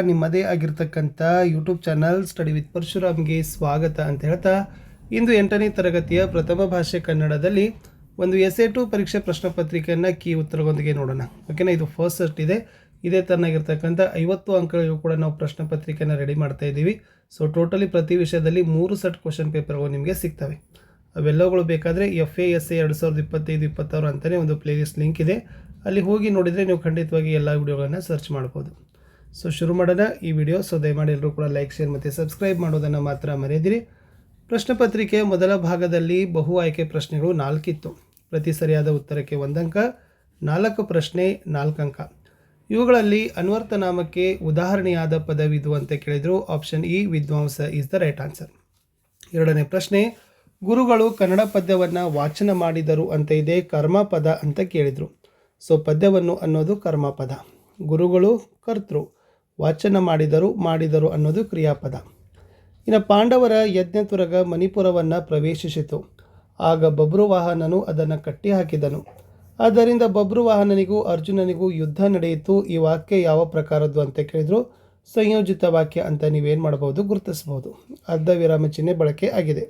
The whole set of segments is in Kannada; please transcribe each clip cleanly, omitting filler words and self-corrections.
ನಿಮ್ಮದೇ ಆಗಿರ್ತಕ್ಕಂಥ ಯೂಟ್ಯೂಬ್ ಚಾನಲ್ ಸ್ಟಡಿ ವಿತ್ ಪರಶುರಾಮ್ಗೆ ಸ್ವಾಗತ ಅಂತ ಹೇಳ್ತಾ ಇಂದು 8ನೇ ತರಗತಿಯ ಪ್ರಥಮ ಭಾಷೆ ಕನ್ನಡದಲ್ಲಿ ಒಂದು ಎಸ್ಎ2 ಪರೀಕ್ಷೆ ಪ್ರಶ್ನೆ ಪತ್ರಿಕೆಯನ್ನು ಕೀ ಉತ್ತರದೊಂದಿಗೆ ನೋಡೋಣ. ಓಕೆನಾ, ಇದು ಫಸ್ಟ್ ಸೆಟ್ ಇದೆ. ಇದೇ ತರನಾಗಿರ್ತಕ್ಕಂಥ 50 ಅಂಕಗಳಿಗೂ ಕೂಡ ನಾವು ಪ್ರಶ್ನೆ ಪತ್ರಿಕೆಯನ್ನು ರೆಡಿ ಮಾಡ್ತಾ ಇದ್ದೀವಿ. ಸೊ ಟೋಟಲಿ ಪ್ರತಿ ವಿಷಯದಲ್ಲಿ 3 ಸೆಟ್ ಕ್ವಶನ್ ಪೇಪರ್ಗಳು ನಿಮಗೆ ಸಿಗ್ತವೆ. ಅವೆಲ್ಲವುಗಳು ಬೇಕಾದರೆ FASA 2025-26 ಅಂತಲೇ ಒಂದು ಪ್ಲೇಲಿಸ್ಟ್ ಲಿಂಕ್ ಇದೆ, ಅಲ್ಲಿ ಹೋಗಿ ನೋಡಿದರೆ ನೀವು ಖಂಡಿತವಾಗಿ ಎಲ್ಲ ವಿಡಿಯೋಗಳನ್ನು ಸರ್ಚ್ ಮಾಡ್ಬೋದು. ಸೊ ಶುರು ಮಾಡೋಣ ಈ ವಿಡಿಯೋ. ಸೊ ದಯಮಾಡಿ ಎಲ್ಲರೂ ಕೂಡ ಲೈಕ್, ಶೇರ್ ಮತ್ತು ಸಬ್ಸ್ಕ್ರೈಬ್ ಮಾಡೋದನ್ನು ಮಾತ್ರ ಮರೆಯದಿರಿ. ಪ್ರಶ್ನೆ ಪತ್ರಿಕೆಯ ಮೊದಲ ಭಾಗದಲ್ಲಿ ಬಹು ಆಯ್ಕೆ ಪ್ರಶ್ನೆಗಳು 4 ಇತ್ತು. ಪ್ರತಿ ಸರಿಯಾದ ಉತ್ತರಕ್ಕೆ 1 ಅಂಕ, 4 ಪ್ರಶ್ನೆ 4 ಅಂಕ. ಇವುಗಳಲ್ಲಿ ಅನ್ವರ್ಥನಾಮಕ್ಕೆ ಉದಾಹರಣೆಯಾದ ಪದವಿದು ಅಂತ ಕೇಳಿದರು. ಆಪ್ಷನ್ ಇ ವಿದ್ವಾಂಸ ಈಸ್ ದ ರೈಟ್ ಆನ್ಸರ್. ಎರಡನೇ ಪ್ರಶ್ನೆ, ಗುರುಗಳು ಕನ್ನಡ ಪದ್ಯವನ್ನು ವಾಚನ ಮಾಡಿದರು ಅಂತ ಇದೆ, ಕರ್ಮಪದ ಅಂತ ಕೇಳಿದರು. ಸೊ ಪದ್ಯವನ್ನು ಅನ್ನೋದು ಕರ್ಮಪದ, ಗುರುಗಳು ಕರ್ತೃ, ವಾಚನ ಮಾಡಿದರು ಅನ್ನೋದು ಕ್ರಿಯಾಪದ. ಇನ್ನು ಪಾಂಡವರ ಯಜ್ಞತುರಗ ಮಣಿಪುರವನ್ನು ಪ್ರವೇಶಿಸಿತು, ಆಗ ಬಬ್ರುವಾಹನನು ಅದನ್ನು ಕಟ್ಟಿ ಹಾಕಿದನು. ಆದ್ದರಿಂದ ಬಬ್ರುವಾಹನನಿಗೂ ಅರ್ಜುನನಿಗೂ ಯುದ್ಧ ನಡೆಯಿತು. ಈ ವಾಕ್ಯ ಯಾವ ಪ್ರಕಾರದ್ದು ಅಂತ ಕೇಳಿದ್ರು. ಸಂಯೋಜಿತ ವಾಕ್ಯ ಅಂತ ನೀವೇನು ಮಾಡಬಹುದು, ಗುರುತಿಸಬಹುದು. ಅರ್ಧ ವಿರಾಮ ಚಿಹ್ನೆ ಬಳಕೆ ಆಗಿದೆ.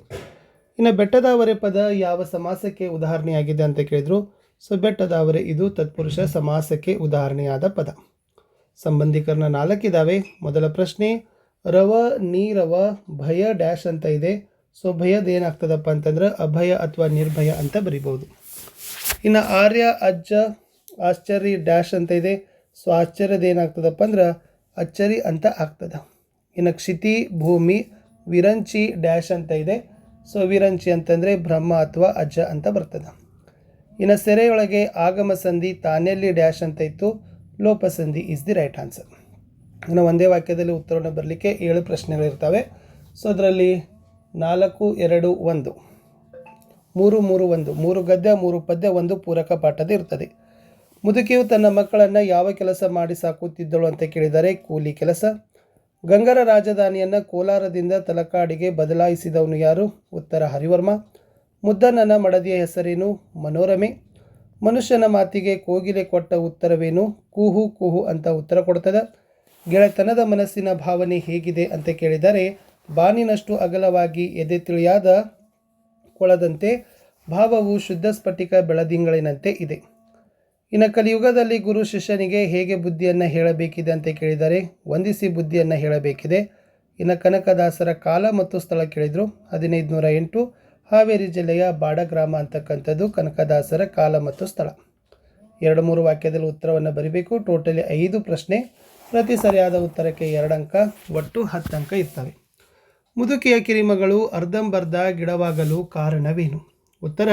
ಇನ್ನು ಬೆಟ್ಟದಾವರೆ ಪದ ಯಾವ ಸಮಾಸಕ್ಕೆ ಉದಾಹರಣೆಯಾಗಿದೆ ಅಂತ ಕೇಳಿದ್ರು. ಸೊ ಬೆಟ್ಟದಾವರೆ ಇದು ತತ್ಪುರುಷ ಸಮಾಸಕ್ಕೆ ಉದಾಹರಣೆಯಾದ ಪದ. ಸಂಬಂಧೀಕರಣ 4 ಇದ್ದಾವೆ. ಮೊದಲ ಪ್ರಶ್ನೆ, ರವ ನೀರವ ಭಯ ಡ್ಯಾಶ್ ಅಂತ ಇದೆ. ಸೊ ಭಯದ ಏನಾಗ್ತದಪ್ಪ ಅಂತಂದ್ರೆ ಅಭಯ ಅಥವಾ ನಿರ್ಭಯ ಅಂತ ಬರಿಬೋದು. ಇನ್ನು ಆರ್ಯ ಅಜ್ಜ ಆಶ್ಚರ್ಯ ಡ್ಯಾಶ್ ಅಂತ ಇದೆ. ಸೊ ಆಶ್ಚರ್ಯದ ಏನಾಗ್ತದಪ್ಪ ಅಂದ್ರೆ ಅಚ್ಚರಿ ಅಂತ ಆಗ್ತದ. ಇನ್ನು ಕ್ಷಿತಿ ಭೂಮಿ ವಿರಂಚಿ ಡ್ಯಾಶ್ ಅಂತ ಇದೆ. ಸೊ ವಿರಂಚಿ ಅಂತಂದರೆ ಬ್ರಹ್ಮ ಅಥವಾ ಅಜ್ಜ ಅಂತ ಬರ್ತದೆ. ಇನ್ನು ಸೆರೆಯೊಳಗೆ ಆಗಮ ಸಂಧಿ ತಾನೆಲ್ಲಿ ಡ್ಯಾಶ್ ಅಂತ ಇತ್ತು, ಲೋಪಸಂಧಿ ಈಸ್ ದಿ ರೈಟ್ ಆನ್ಸರ್. ಇನ್ನು ಒಂದೇ ವಾಕ್ಯದಲ್ಲಿ ಉತ್ತರವನ್ನು ಬರಲಿಕ್ಕೆ 7 ಪ್ರಶ್ನೆಗಳಿರ್ತವೆ. ಸೊ ಅದರಲ್ಲಿ 4, 2, 1, 3, 3, 1, 3 ಗದ್ಯ 3 ಪದ್ಯ 1 ಪೂರಕ ಪಾಠದ ಇರ್ತದೆ. ಮುದುಕಿಯು ತನ್ನ ಮಕ್ಕಳನ್ನು ಯಾವ ಕೆಲಸ ಮಾಡಿ ಸಾಕುತ್ತಿದ್ದಳು ಅಂತ ಕೇಳಿದರೆ ಕೂಲಿ ಕೆಲಸ. ಗಂಗರ ರಾಜಧಾನಿಯನ್ನು ಕೋಲಾರದಿಂದ ತಲಕಾಡಿಗೆ ಬದಲಾಯಿಸಿದವನು ಯಾರು, ಉತ್ತರ ಹರಿವರ್ಮ. ಮುದ್ದಣ್ಣನ ಮಡದಿಯ ಹೆಸರೇನು, ಮನೋರಮೆ. ಮನುಷ್ಯನ ಮಾತಿಗೆ ಕೋಗಿಲೆ ಕೊಟ್ಟ ಉತ್ತರವೇನು, ಕೂಹು ಕೂಹು ಅಂತ ಉತ್ತರ ಕೊಡ್ತದೆ. ಗೆಳೆತನದ ಮನಸ್ಸಿನ ಭಾವನೆ ಹೇಗಿದೆ ಅಂತ ಕೇಳಿದರೆ ಬಾನಿನಷ್ಟು ಅಗಲವಾಗಿ ಎದೆ ತಿಳಿಯಾದ ಕೊಳದಂತೆ, ಭಾವವು ಶುದ್ಧ ಸ್ಫಟಿಕ ಬೆಳದಿಂಗಳಿನಂತೆ ಇದೆ. ಇನ್ನು ಕಲಿಯುಗದಲ್ಲಿ ಗುರು ಶಿಷ್ಯನಿಗೆ ಹೇಗೆ ಬುದ್ಧಿಯನ್ನು ಹೇಳಬೇಕಿದೆ ಅಂತ ಕೇಳಿದರೆ ವಂದಿಸಿ ಬುದ್ಧಿಯನ್ನು ಹೇಳಬೇಕಿದೆ. ಇನ್ನು ಕನಕದಾಸರ ಕಾಲ ಮತ್ತು ಸ್ಥಳ ಕೇಳಿದರು. 1508 ಹಾವೇರಿ ಜಿಲ್ಲೆಯ ಬಾಡಗ್ರಾಮ ಅಂತಕ್ಕಂಥದ್ದು ಕನಕದಾಸರ ಕಾಲ ಮತ್ತು ಸ್ಥಳ. 2-3 ವಾಕ್ಯದಲ್ಲಿ ಉತ್ತರವನ್ನು ಬರೀಬೇಕು. ಟೋಟಲಿ 5 ಪ್ರಶ್ನೆ, ಪ್ರತಿ ಸರಿಯಾದ ಉತ್ತರಕ್ಕೆ 2 ಅಂಕ, ಒಟ್ಟು 10 ಅಂಕ ಇರ್ತವೆ. ಮುದುಕಿಯ ಕಿರಿಮಗಳು ಅರ್ಧಂಬರ್ಧ ಗಿಡವಾಗಲು ಕಾರಣವೇನು, ಉತ್ತರ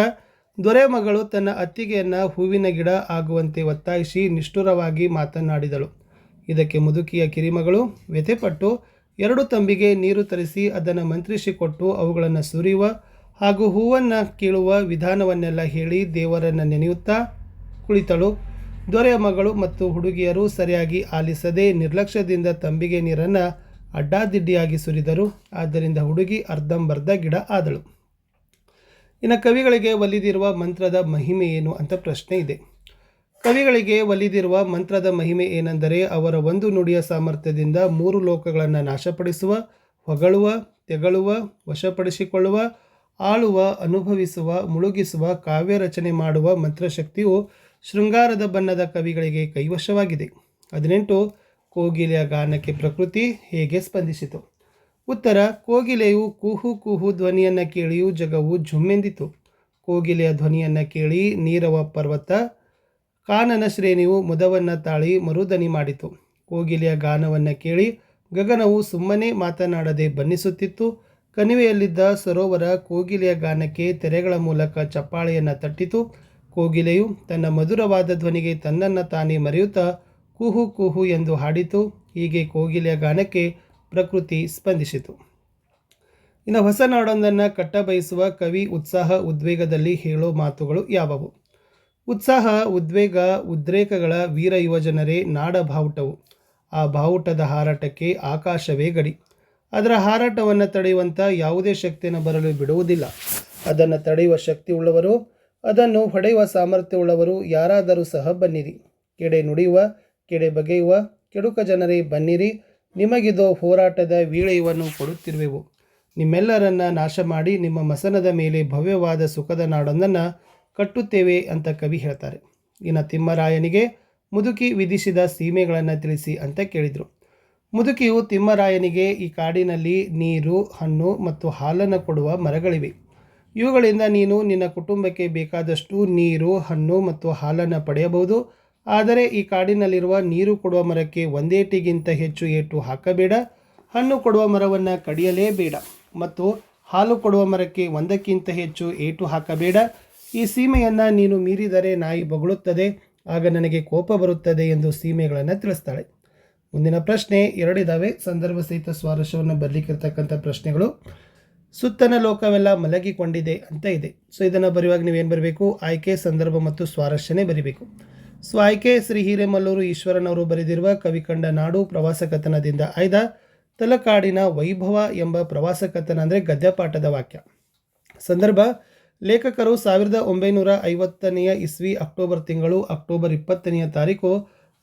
ದೊರೆ ಮಗಳು ತನ್ನ ಅತ್ತಿಗೆಯನ್ನು ಹೂವಿನ ಗಿಡ ಆಗುವಂತೆ ಒತ್ತಾಯಿಸಿ ನಿಷ್ಠುರವಾಗಿ ಮಾತನಾಡಿದಳು. ಇದಕ್ಕೆ ಮುದುಕಿಯ ಕಿರಿಮಗಳು ವ್ಯಥೆಪಟ್ಟು 2 ತಂಬಿಗೆ ನೀರು ತರಿಸಿ ಅದನ್ನು ಮಂತ್ರಿಸಿಕೊಟ್ಟು ಅವುಗಳನ್ನು ಸುರಿಯುವ ಹಾಗೂ ಹೂವನ್ನು ಕೀಳುವ ವಿಧಾನವನ್ನೆಲ್ಲ ಹೇಳಿ ದೇವರನ್ನು ನೆನೆಯುತ್ತಾ ಕುಳಿತಳು. ದೊರೆಯ ಮಗಳು ಮತ್ತು ಹುಡುಗಿಯರು ಸರಿಯಾಗಿ ಆಲಿಸದೆ ನಿರ್ಲಕ್ಷ್ಯದಿಂದ ತಂಬಿಗೆ ನೀರನ್ನು ಅಡ್ಡಾದಿಡ್ಡಿಯಾಗಿ ಸುರಿದರು. ಆದ್ದರಿಂದ ಹುಡುಗಿ ಅರ್ಧಂಬರ್ಧ ಗಿಡ ಆದಳು. ಇನ್ನು ಕವಿಗಳಿಗೆ ಒಲಿದಿರುವ ಮಂತ್ರದ ಮಹಿಮೆ ಏನು ಅಂತ ಪ್ರಶ್ನೆ ಇದೆ. ಕವಿಗಳಿಗೆ ಒಲಿದಿರುವ ಮಂತ್ರದ ಮಹಿಮೆ ಏನೆಂದರೆ ಅವರ ಒಂದು ನುಡಿಯ ಸಾಮರ್ಥ್ಯದಿಂದ 3 ಲೋಕಗಳನ್ನು ನಾಶಪಡಿಸುವ, ಹೊಗಳುವ, ತೆಗಳುವ, ವಶಪಡಿಸಿಕೊಳ್ಳುವ, ಆಳುವ, ಅನುಭವಿಸುವ, ಮುಳುಗಿಸುವ, ಕಾವ್ಯ ರಚನೆ ಮಾಡುವ ಮಂತ್ರಶಕ್ತಿಯು ಶೃಂಗಾರದ ಬಣ್ಣದ ಕವಿಗಳಿಗೆ ಕೈವಶವಾಗಿದೆ. 18 ಕೋಗಿಲೆಯ ಗಾನಕ್ಕೆ ಪ್ರಕೃತಿ ಹೇಗೆ ಸ್ಪಂದಿಸಿತು, ಉತ್ತರ ಕೋಗಿಲೆಯು ಕೂಹು ಕೂಹು ಧ್ವನಿಯನ್ನು ಕೇಳಿಯೂ ಜಗವು ಝುಮ್ಮೆಂದಿತು. ಕೋಗಿಲೆಯ ಧ್ವನಿಯನ್ನು ಕೇಳಿ ನೀರವ ಪರ್ವತ ಕಾನನ ಶ್ರೇಣಿಯು ಮುದವನ್ನು ತಾಳಿ ಮರುದನಿ ಮಾಡಿತು. ಕೋಗಿಲೆಯ ಗಾನವನ್ನು ಕೇಳಿ ಗಗನವು ಸುಮ್ಮನೆ ಮಾತನಾಡದೆ ಬಣ್ಣಿಸುತ್ತಿತ್ತು. ಕಣಿವೆಯಲ್ಲಿದ್ದ ಸರೋವರ ಕೋಗಿಲೆಯ ಗಾನಕ್ಕೆ ತೆರೆಗಳ ಮೂಲಕ ಚಪ್ಪಾಳೆಯನ್ನು ತಟ್ಟಿತು. ಕೋಗಿಲೆಯು ತನ್ನ ಮಧುರವಾದ ಧ್ವನಿಗೆ ತನ್ನನ್ನು ತಾನೇ ಮರೆಯುತ್ತಾ ಕೂಹು ಕೂಹು ಎಂದು ಹಾಡಿತು. ಹೀಗೆ ಕೋಗಿಲೆಯ ಗಾನಕ್ಕೆ ಪ್ರಕೃತಿ ಸ್ಪಂದಿಸಿತು. ಇನ್ನು ಹೊಸ ನಾಡೊಂದನ್ನು ಕಟ್ಟಬಯಸುವ ಕವಿ ಉತ್ಸಾಹ ಉದ್ವೇಗದಲ್ಲಿ ಹೇಳೋ ಮಾತುಗಳು ಯಾವುವು, ಉತ್ಸಾಹ ಉದ್ವೇಗ ಉದ್ರೇಕಗಳ ವೀರ ಯುವಜನರೇ ನಾಡ ಬಾವುಟವು. ಆ ಬಾವುಟದ ಹಾರಾಟಕ್ಕೆ ಆಕಾಶವೇ ಗಡಿ. ಅದರ ಹಾರಾಟವನ್ನು ತಡೆಯುವಂಥ ಯಾವುದೇ ಶಕ್ತಿಯನ್ನು ಬರಲು ಬಿಡುವುದಿಲ್ಲ. ಅದನ್ನು ತಡೆಯುವ ಶಕ್ತಿ ಉಳ್ಳವರು, ಅದನ್ನು ಹೊಡೆಯುವ ಸಾಮರ್ಥ್ಯವುಳ್ಳವರು ಯಾರಾದರೂ ಸಹ ಬನ್ನಿರಿ. ಕೆಡೆ ನುಡಿಯುವ, ಕೆಡೆ ಬಗೆಯುವ ಕೆಡುಕ ಜನರೇ ಬನ್ನಿರಿ. ನಿಮಗಿದು ಹೋರಾಟದ ವೀಳೆಯನ್ನು ಕೊಡುತ್ತಿರುವೆವು. ನಿಮ್ಮೆಲ್ಲರನ್ನ ನಾಶ ಮಾಡಿ ನಿಮ್ಮ ಮಸನದ ಮೇಲೆ ಭವ್ಯವಾದ ಸುಖದ ನಾಡೊಂದನ್ನು ಕಟ್ಟುತ್ತೇವೆ ಅಂತ ಕವಿ ಹೇಳ್ತಾರೆ. ಇನ್ನು ತಿಮ್ಮರಾಯನಿಗೆ ಮುದುಕಿ ವಿಧಿಸಿದ ಸೀಮೆಗಳನ್ನು ತಿಳಿಸಿ ಅಂತ ಕೇಳಿದರು. ಮುದುಕಿಯು ತಿಮ್ಮರಾಯನಿಗೆ, ಈ ಕಾಡಿನಲ್ಲಿ ನೀರು, ಹಣ್ಣು ಮತ್ತು ಹಾಲನ್ನು ಕೊಡುವ ಮರಗಳಿವೆ. ಇವುಗಳಿಂದ ನೀನು ನಿನ್ನ ಕುಟುಂಬಕ್ಕೆ ಬೇಕಾದಷ್ಟು ನೀರು, ಹಣ್ಣು ಮತ್ತು ಹಾಲನ್ನು ಪಡೆಯಬಹುದು. ಆದರೆ ಈ ಕಾಡಿನಲ್ಲಿರುವ ನೀರು ಕೊಡುವ ಮರಕ್ಕೆ ಒಂದೇಟಿಗಿಂತ ಹೆಚ್ಚು ಏಟು ಹಾಕಬೇಡ, ಹಣ್ಣು ಕೊಡುವ ಮರವನ್ನು ಕಡಿಯಲೇಬೇಡ ಮತ್ತು ಹಾಲು ಕೊಡುವ ಮರಕ್ಕೆ ಒಂದಕ್ಕಿಂತ ಹೆಚ್ಚು ಏಟು ಹಾಕಬೇಡ. ಈ ಸೀಮೆಯನ್ನು ನೀನು ಮೀರಿದರೆ ನಾಯಿ ಬೊಗಳುತ್ತದೆ, ಆಗ ನನಗೆ ಕೋಪ ಬರುತ್ತದೆ ಎಂದು ಸೀಮೆಗಳನ್ನು ತಿಳಿಸ್ತಾಳೆ. ಮುಂದಿನ ಪ್ರಶ್ನೆ ಎರಡಿದ್ದಾವೆ, ಸಂದರ್ಭ ಸಹಿತ ಸ್ವಾರಸ್ಯವನ್ನು ಬರಲಿಕ್ಕಿರ್ತಕ್ಕಂಥ ಪ್ರಶ್ನೆಗಳು. ಸುತ್ತನ ಲೋಕವೆಲ್ಲ ಮಲಗಿಕೊಂಡಿದೆ ಅಂತ ಇದೆ. ಸೊ ಇದನ್ನು ಬರೆಯುವಾಗ ನೀವೇನು ಬರಬೇಕು? ಆಯ್ಕೆ, ಸಂದರ್ಭ ಮತ್ತು ಸ್ವಾರಸ್ಯನೇ ಬರೀಬೇಕು. ಸೊ ಆಯ್ಕೆ ಶ್ರೀ ಹಿರೇಮಲ್ಲೂರು ಈಶ್ವರನವರು ಬರೆದಿರುವ ಕವಿ ಕಂಡ ನಾಡು ಪ್ರವಾಸ ಕಥನದಿಂದ ಆಯ್ದ ತಲಕಾಡಿನ ವೈಭವ ಎಂಬ ಪ್ರವಾಸ ಕಥನ ಅಂದರೆ ಗದ್ಯಪಾಠದ ವಾಕ್ಯ. ಸಂದರ್ಭ ಲೇಖಕರು 1950 ಇಸ್ವಿ ಅಕ್ಟೋಬರ್ ತಿಂಗಳು ಅಕ್ಟೋಬರ್ 20 ತಾರೀಕು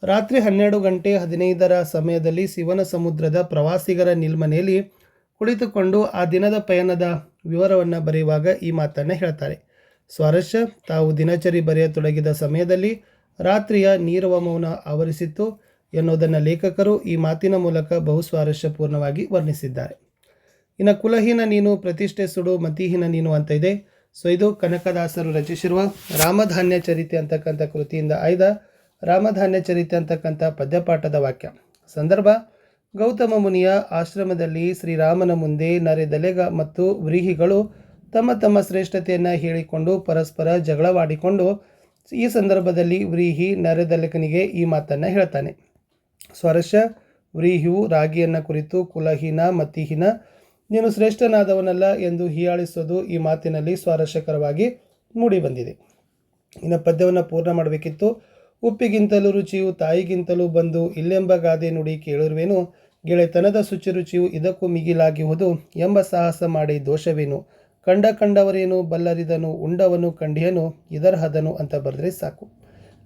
ರಾತ್ರಿ 12:15 ಸಮಯದಲ್ಲಿ ಶಿವನ ಸಮುದ್ರದ ಪ್ರವಾಸಿಗರ ನಿಲ್ಮನೆಯಲ್ಲಿ ಕುಳಿತುಕೊಂಡು ಆ ದಿನದ ಪಯಣದ ವಿವರವನ್ನು ಬರೆಯುವಾಗ ಈ ಮಾತನ್ನು ಹೇಳ್ತಾರೆ. ಸ್ವಾರಸ್ಯ, ತಾವು ದಿನಚರಿ ಬರೆಯತೊಡಗಿದ ಸಮಯದಲ್ಲಿ ರಾತ್ರಿಯ ನೀರವ ಮೌನ ಆವರಿಸಿತ್ತು ಎನ್ನುವುದನ್ನು ಲೇಖಕರು ಈ ಮಾತಿನ ಮೂಲಕ ಬಹು ಸ್ವಾರಸ್ಯಪೂರ್ಣವಾಗಿ ವರ್ಣಿಸಿದ್ದಾರೆ. ಇನ್ನು ಕುಲಹೀನ ನೀನು ಪ್ರತಿಷ್ಠೆ ಸುಡು ಮತಿಹೀನ ನೀನು ಅಂತ ಇದೆ. ಸೊ ಇದು ಕನಕದಾಸರು ರಚಿಸಿರುವ ರಾಮಧಾನ್ಯ ಚರಿತೆ ಅಂತಕ್ಕಂಥ ಕೃತಿಯಿಂದ ಆಯ್ದ ರಾಮಧಾನ್ಯ ಚರಿತೆ ಅಂತಕ್ಕಂಥ ಪದ್ಯಪಾಠದ ವಾಕ್ಯ. ಸಂದರ್ಭ ಗೌತಮ ಮುನಿಯ ಆಶ್ರಮದಲ್ಲಿ ಶ್ರೀರಾಮನ ಮುಂದೆ ನರೆದಲೆಗ ಮತ್ತು ವ್ರೀಹಿಗಳು ತಮ್ಮ ತಮ್ಮ ಶ್ರೇಷ್ಠತೆಯನ್ನು ಹೇಳಿಕೊಂಡು ಪರಸ್ಪರ ಜಗಳವಾಡಿಕೊಂಡು, ಈ ಸಂದರ್ಭದಲ್ಲಿ ವ್ರೀಹಿ ನರೆದಲೆಕನಿಗೆ ಈ ಮಾತನ್ನು ಹೇಳ್ತಾನೆ. ಸ್ವಾರಸ್ಯ, ವ್ರೀಹಿಯು ರಾಗಿಯನ್ನು ಕುರಿತು ಕುಲಹೀನ ಮತಿಹೀನ ನೀನು ಶ್ರೇಷ್ಠನಾದವನಲ್ಲ ಎಂದು ಹೀಯಾಳಿಸೋದು ಈ ಮಾತಿನಲ್ಲಿ ಸ್ವಾರಸ್ಯಕರವಾಗಿ ಮೂಡಿಬಂದಿದೆ. ಇನ್ನು ಪದ್ಯವನ್ನು ಪೂರ್ಣ ಮಾಡಬೇಕಿತ್ತು. ಉಪ್ಪಿಗಿಂತಲೂ ರುಚಿಯು ತಾಯಿಗಿಂತಲೂ ಬಂದು ಇಲ್ಲೆಂಬ ಗಾದೆ ನುಡಿ ಕೇಳಿರುವೆನು, ಗೆಳೆತನದ ಶುಚಿರುಚಿಯು ಇದಕ್ಕೂ ಮಿಗಿಲಾಗಿಹುದು ಎಂಬ ಸಾಹಸ ಮಾಡಿ ದೋಷವೇನು, ಕಂಡವರೇನು ಬಲ್ಲರಿದನು ಉಂಡವನು ಕಂಡಿಯನು ಇದರಹದನು ಅಂತ ಬರೆದ್ರೆ ಸಾಕು.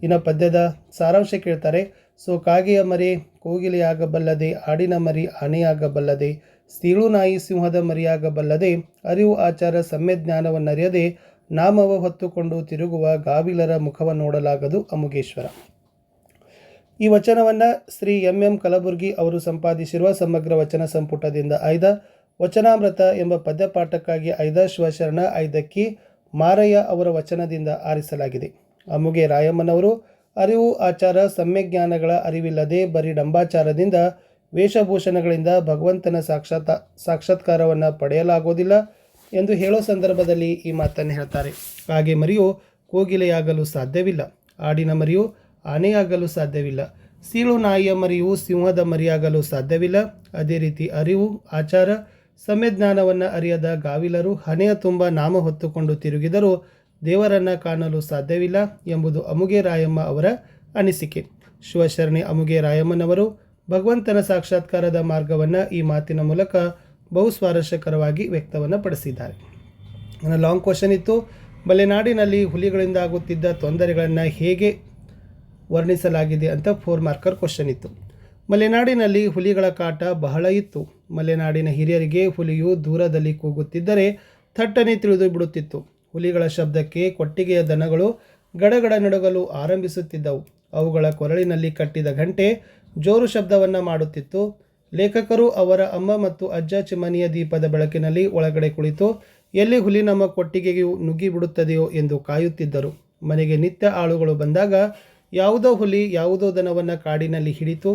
ಇನ್ನು ಪದ್ಯದ ಸಾರಾಂಶ ಕೇಳ್ತಾರೆ. ಸೊ ಕಾಗೆಯ ಮರಿ ಕೋಗಿಲೆಯಾಗಬಲ್ಲದೆ, ಆಡಿನ ಮರಿ ಆನೆಯಾಗಬಲ್ಲದೆ, ಸೀಳು ನಾಯಿ ಸಿಂಹದ ಮರಿಯಾಗಬಲ್ಲದೆ, ಅರಿವು ಆಚಾರ ಸಮ್ಯಜ್ಞಾನವನ್ನರಿಯದೆ ನಾಮವ ಹೊತ್ತುಕೊಂಡು ತಿರುಗುವ ಗಾವಿಲರ ಮುಖವ ನೋಡಲಾಗದು ಅಮುಗೇಶ್ವರ. ಈ ವಚನವನ್ನು ಶ್ರೀ ಎಂ ಕಲಬುರ್ಗಿ ಅವರು ಸಂಪಾದಿಸಿರುವ ಸಮಗ್ರ ವಚನ ಸಂಪುಟದಿಂದ ಆಯ್ದ ವಚನಾಮೃತ ಎಂಬ ಪದ್ಯಪಾಠಕ್ಕಾಗಿ ಆಯ್ದ ಶಿವಶರಣ ಐದಕ್ಕಿ ಮಾರಯ್ಯ ಅವರ ವಚನದಿಂದ ಆರಿಸಲಾಗಿದೆ. ಅಮುಗೆ ರಾಯಮ್ಮನವರು ಅರಿವು ಆಚಾರ ಸಮ್ಯಜ್ಞಾನಗಳ ಅರಿವಿಲ್ಲದೆ ಬರೀ ಡಂಬಾಚಾರದಿಂದ ವೇಷಭೂಷಣಗಳಿಂದ ಭಗವಂತನ ಸಾಕ್ಷಾತ್ಕಾರವನ್ನು ಪಡೆಯಲಾಗೋದಿಲ್ಲ ಎಂದು ಹೇಳೋ ಸಂದರ್ಭದಲ್ಲಿ ಈ ಮಾತನ್ನು ಹೇಳ್ತಾರೆ. ಕಾಗೆ ಮರಿಯು ಕೋಗಿಲೆಯಾಗಲು ಸಾಧ್ಯವಿಲ್ಲ, ಆಡಿನ ಮರಿಯು ಆನೆಯಾಗಲು ಸಾಧ್ಯವಿಲ್ಲ, ಸೀಳು ನಾಯಿಯ ಮರಿಯು ಸಿಂಹದ ಮರಿಯಾಗಲು ಸಾಧ್ಯವಿಲ್ಲ. ಅದೇ ರೀತಿ ಅರಿವು ಆಚಾರ ಸಮ್ಯಜ್ಞಾನವನ್ನು ಅರಿಯದ ಗಾವಿಲರು ಹಣೆಯ ತುಂಬ ನಾಮ ಹೊತ್ತುಕೊಂಡು ತಿರುಗಿದರೂ ದೇವರನ್ನು ಕಾಣಲು ಸಾಧ್ಯವಿಲ್ಲ ಎಂಬುದು ಅಮುಗೆ ರಾಯಮ್ಮ ಅವರ ಅನಿಸಿಕೆ. ಶಿವಶರಣೆ ಅಮುಗೆ ರಾಯಮ್ಮನವರು ಭಗವಂತನ ಸಾಕ್ಷಾತ್ಕಾರದ ಮಾರ್ಗವನ್ನು ಈ ಮಾತಿನ ಮೂಲಕ ಬಹು ಸ್ವಾರಸ್ಯಕರವಾಗಿ ವ್ಯಕ್ತವನ್ನು ಪಡಿಸಿದ್ದಾರೆ. ನನ್ನ ಲಾಂಗ್ ಕ್ವಶನ್ ಇತ್ತು, ಮಲೆನಾಡಿನಲ್ಲಿ ಹುಲಿಗಳಿಂದ ಆಗುತ್ತಿದ್ದ ತೊಂದರೆಗಳನ್ನು ಹೇಗೆ ವರ್ಣಿಸಲಾಗಿದೆ ಅಂತ 4 ಮಾರ್ಕರ್ ಕ್ವಶನ್ ಇತ್ತು. ಮಲೆನಾಡಿನಲ್ಲಿ ಹುಲಿಗಳ ಕಾಟ ಬಹಳ ಇತ್ತು. ಮಲೆನಾಡಿನ ಹಿರಿಯರಿಗೆ ಹುಲಿಯು ದೂರದಲ್ಲಿ ಕೂಗುತ್ತಿದ್ದರೆ ಥಟ್ಟನೆ ತಿಳಿದು ಬಿಡುತ್ತಿತ್ತು. ಹುಲಿಗಳ ಶಬ್ದಕ್ಕೆ ಕೊಟ್ಟಿಗೆಯ ದನಗಳು ಗಡಗಡ ನಡುಗಲು ಆರಂಭಿಸುತ್ತಿದ್ದವು. ಅವುಗಳ ಕೊರಳಿನಲ್ಲಿ ಕಟ್ಟಿದ ಗಂಟೆ ಜೋರು ಶಬ್ದವನ್ನು ಮಾಡುತ್ತಿತ್ತು. ಲೇಖಕರು ಅವರ ಅಮ್ಮ ಮತ್ತು ಅಜ್ಜ ಚಿಮನಿಯ ದೀಪದ ಬೆಳಕಿನಲ್ಲಿ ಒಳಗಡೆ ಕುಳಿತು ಎಲ್ಲಿ ಹುಲಿ ನಮ್ಮ ಕೊಟ್ಟಿಗೆಯು ನುಗ್ಗಿ ಬಿಡುತ್ತದೆಯೋ ಎಂದು ಕಾಯುತ್ತಿದ್ದರು. ಮನೆಗೆ ನಿತ್ಯ ಆಳುಗಳು ಬಂದಾಗ ಯಾವುದೋ ಹುಲಿ ಯಾವುದೋ ದನವನ್ನು ಕಾಡಿನಲ್ಲಿ ಹಿಡಿತು,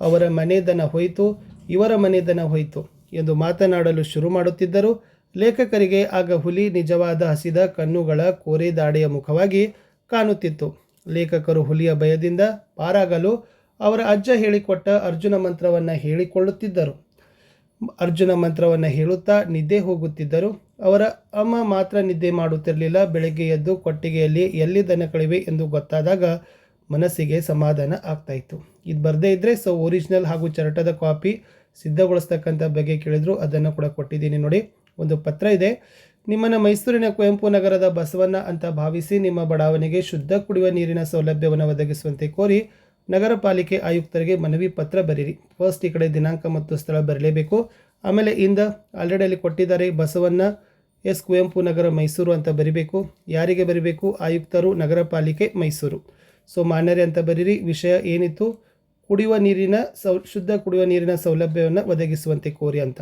ಅವರ ಮನೆ ದನ ಹೋಯಿತು, ಇವರ ಮನೆ ದನ ಹೋಯಿತು ಎಂದು ಮಾತನಾಡಲು ಶುರು ಮಾಡುತ್ತಿದ್ದರು. ಲೇಖಕರಿಗೆ ಆಗ ಹುಲಿ ನಿಜವಾದ ಹಸಿದ ಕಣ್ಣುಗಳ ಕೋರೆ ದಾಡೆಯ ಮುಖವಾಗಿ ಕಾಣುತ್ತಿತ್ತು. ಲೇಖಕರು ಹುಲಿಯ ಭಯದಿಂದ ಪಾರಾಗಲು ಅವರ ಅಜ್ಜ ಹೇಳಿಕೊಟ್ಟ ಅರ್ಜುನ ಮಂತ್ರವನ್ನು ಹೇಳಿಕೊಳ್ಳುತ್ತಿದ್ದರು. ಅರ್ಜುನ ಮಂತ್ರವನ್ನು ಹೇಳುತ್ತಾ ನಿದ್ದೆ ಹೋಗುತ್ತಿದ್ದರು. ಅವರ ಅಮ್ಮ ಮಾತ್ರ ನಿದ್ದೆ ಮಾಡುತ್ತಿರಲಿಲ್ಲ. ಬೆಳಗ್ಗೆ ಎದ್ದು ಕೊಟ್ಟಿಗೆಯಲ್ಲಿ ಎಲ್ಲಿ ದನಗಳಿವೆ ಎಂದು ಗೊತ್ತಾದಾಗ ಮನಸ್ಸಿಗೆ ಸಮಾಧಾನ ಆಗ್ತಾಯಿತ್ತು. ಇದು ಬರದೇ ಇದ್ದರೆ ಒರಿಜಿನಲ್ ಹಾಗೂ ಚರಟದ ಕಾಪಿ ಸಿದ್ಧಗೊಳಿಸ್ತಕ್ಕಂಥ ಬಗ್ಗೆ ಕೇಳಿದ್ರು, ಅದನ್ನು ಕೂಡ ಕೊಟ್ಟಿದ್ದೀನಿ ನೋಡಿ. ಒಂದು ಪತ್ರ ಇದೆ. ನಿಮ್ಮನ್ನು ಮೈಸೂರಿನ ಕುವೆಂಪು ನಗರದ ಬಸವಣ್ಣ ಅಂತ ಭಾವಿಸಿ ನಿಮ್ಮ ಬಡಾವಣೆಗೆ ಶುದ್ಧ ಕುಡಿಯುವ ನೀರಿನ ಸೌಲಭ್ಯವನ್ನು ಒದಗಿಸುವಂತೆ ಕೋರಿ ನಗರ ಪಾಲಿಕೆ ಆಯುಕ್ತರಿಗೆ ಮನವಿ ಪತ್ರ ಬರೀರಿ. ಫಸ್ಟ್ ಈ ಕಡೆ ದಿನಾಂಕ ಮತ್ತು ಸ್ಥಳ ಬರಲೇಬೇಕು. ಆಮೇಲೆ ಆಲ್ರೆಡಿ ಅಲ್ಲಿ ಕೊಟ್ಟಿದ್ದಾರೆ, ಬಸವಣ್ಣ ಎಸ್ ಕುವೆಂಪು ನಗರ ಮೈಸೂರು ಅಂತ ಬರಿಬೇಕು. ಯಾರಿಗೆ ಬರಿಬೇಕು? ಆಯುಕ್ತರು, ನಗರ ಪಾಲಿಕೆ ಮೈಸೂರು. ಸೊ ಮಾನ್ಯರೇ ಅಂತ ಬರೀರಿ. ವಿಷಯ ಏನಿತ್ತು? ಶುದ್ಧ ಕುಡಿಯುವ ನೀರಿನ ಸೌಲಭ್ಯವನ್ನು ಒದಗಿಸುವಂತೆ ಕೋರಿ ಅಂತ.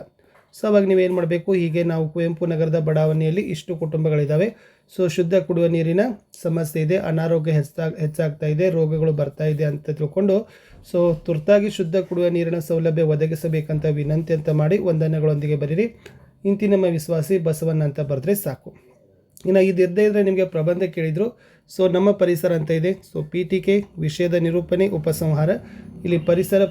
ಸೊ ಅವಾಗ ನೀವೇನು ಮಾಡಬೇಕು? ಹೀಗೆ ನಾವು ಕುವೆಂಪು ನಗರದ ಬಡಾವಣೆಯಲ್ಲಿ ಇಷ್ಟು ಕುಟುಂಬಗಳಿದ್ದಾವೆ, ಸೊ ಶುದ್ಧ ಕುಡಿಯುವ ನೀರಿನ ಸಮಸ್ಯೆ ಇದೆ, ಅನಾರೋಗ್ಯ ಹೆಚ್ಚಾಗ್ತಾ ಇದೆ, ರೋಗಗಳು ಬರ್ತಾ ಇದೆ ಅಂತ ತಿಳ್ಕೊಂಡು ಸೊ ತುರ್ತಾಗಿ ಶುದ್ಧ ಕುಡಿಯುವ ನೀರಿನ ಸೌಲಭ್ಯ ಒದಗಿಸಬೇಕಂತ ವಿನಂತಿ ಅಂತ ಮಾಡಿ ವಂದನೆಗಳೊಂದಿಗೆ ಬರೀರಿ. ಇಂತಿ ನಮ್ಮ ವಿಶ್ವಾಸಿ ಬಸವಣ್ಣ ಅಂತ ಬರೆದ್ರೆ ಸಾಕು. ಇನ್ನು ಇದಿರದೇ ಇದ್ದರೆ ನಿಮಗೆ ಪ್ರಬಂಧ ಕೇಳಿದರು. ಸೊ ನಮ್ಮ ಪರಿಸರ ಅಂತ ಇದೆ. ಸೊ PTK ವಿಷಯದ ನಿರೂಪಣೆ, ಉಪಸಂಹಾರ. ಇಲ್ಲಿ ಪರಿಸರ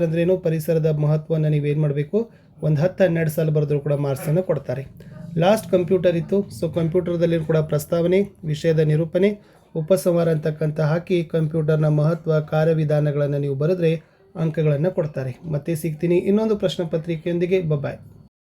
ಅಂದ್ರೇನು, ಪರಿಸರದ ಮಹತ್ವವನ್ನು ನೀವೇನು ಮಾಡಬೇಕು? ಒಂದು 10-12 ಸಾಲ ಬರೆದ್ರು ಕೂಡ ಮಾರ್ಕ್ಸನ್ನು ಕೊಡ್ತಾರೆ. ಲಾಸ್ಟ್ ಕಂಪ್ಯೂಟರ್ ಇತ್ತು. ಸೊ ಕಂಪ್ಯೂಟರ್ದಲ್ಲಿ ಕೂಡ ಪ್ರಸ್ತಾವನೆ, ವಿಷಯದ ನಿರೂಪಣೆ, ಉಪಸಂಹಾರ ಅಂತಕ್ಕಂಥ ಹಾಕಿ ಕಂಪ್ಯೂಟರ್ನ ಮಹತ್ವ, ಕಾರ್ಯವಿಧಾನಗಳನ್ನು ನೀವು ಬರೆದ್ರೆ ಅಂಕಗಳನ್ನು ಕೊಡ್ತಾರೆ. ಮತ್ತೆ ಸಿಗ್ತೀನಿ ಇನ್ನೊಂದು ಪ್ರಶ್ನೆ ಪತ್ರಿಕೆಯೊಂದಿಗೆ. ಬಾಯ್.